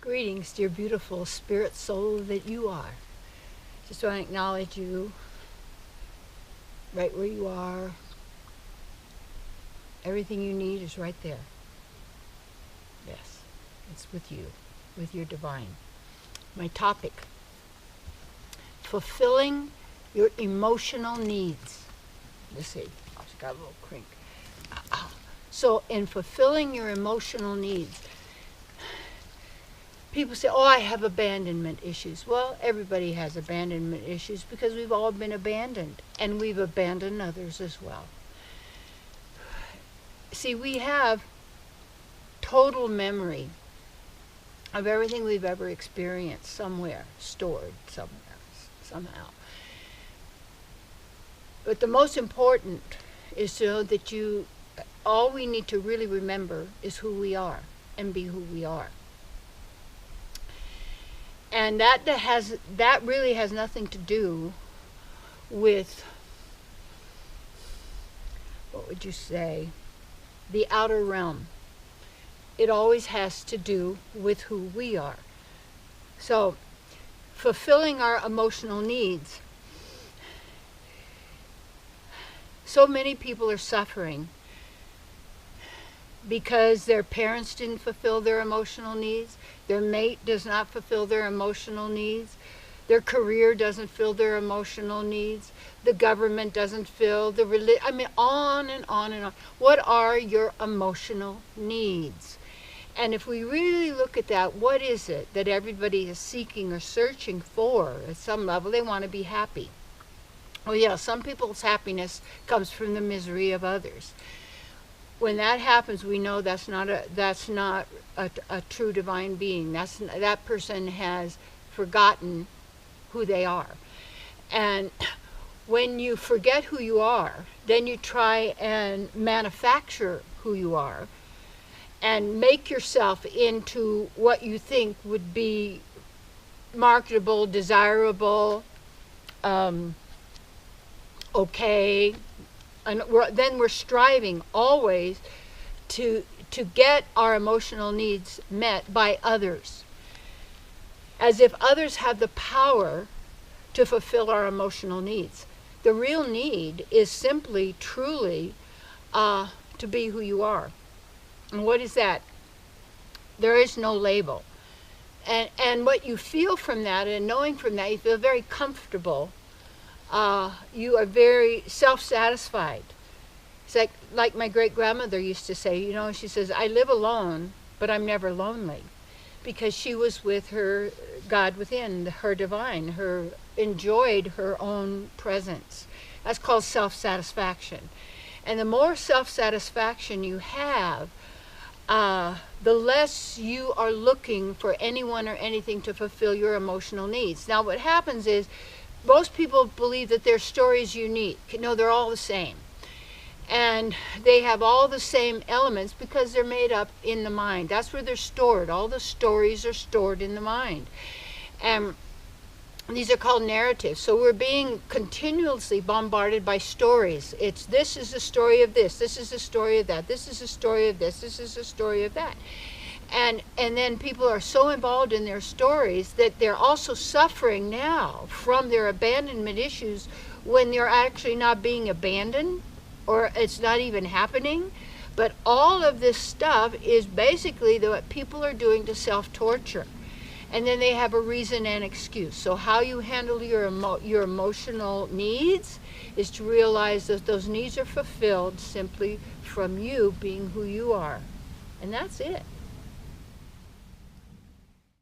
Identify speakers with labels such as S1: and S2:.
S1: Greetings, dear beautiful spirit soul that you are. Just want to acknowledge you right where you are. Everything you need is right there. Yes, it's with you, with your divine. My topic, fulfilling your emotional needs. Let's see, I just got a little crink. So in fulfilling your emotional needs, people say, oh, I have abandonment issues. Well, everybody has abandonment issues because we've all been abandoned, and we've abandoned others as well. See, we have total memory of everything we've ever experienced somewhere, stored somewhere, somehow. But the most important is to know that all we need to really remember is who we are and be who we are. And that really has nothing to do with, what would you say, the outer realm. It always has to do with who we are. So, fulfilling our emotional needs. So many people are suffering because their parents didn't fulfill their emotional needs, their mate does not fulfill their emotional needs, their career doesn't fill their emotional needs, the government doesn't fill, on and on and on. What are your emotional needs? And if we really look at that, what is it that everybody is seeking or searching for at some level? They want to be happy. Oh yeah, some people's happiness comes from the misery of others. When that happens, we know that's not a true divine being. That person has forgotten who they are. And when you forget who you are, then you try and manufacture who you are and make yourself into what you think would be marketable, desirable, okay. And then we're striving always to get our emotional needs met by others, as if others have the power to fulfill our emotional needs. The real need is simply, truly, to be who you are. And what is that? There is no label. And what you feel from that, and knowing from that, you feel very comfortable. You are very self-satisfied. It's like my great-grandmother used to say, she says, I live alone, but I'm never lonely. Because she was with her God within, her divine, enjoyed her own presence. That's called self-satisfaction. And the more self-satisfaction you have, the less you are looking for anyone or anything to fulfill your emotional needs. Now what happens is, most people believe that their story is unique. No, they're all the same. And they have all the same elements because they're made up in the mind. That's where they're stored. All the stories are stored in the mind. And these are called narratives. So we're being continuously bombarded by stories. This is the story of this is the story of that, this is the story of this is the story of that. And then people are so involved in their stories that they're also suffering now from their abandonment issues when they're actually not being abandoned, or it's not even happening. But all of this stuff is basically what people are doing to self-torture. And then they have a reason and excuse. So how you handle your emotional needs is to realize that those needs are fulfilled simply from you being who you are. And that's it.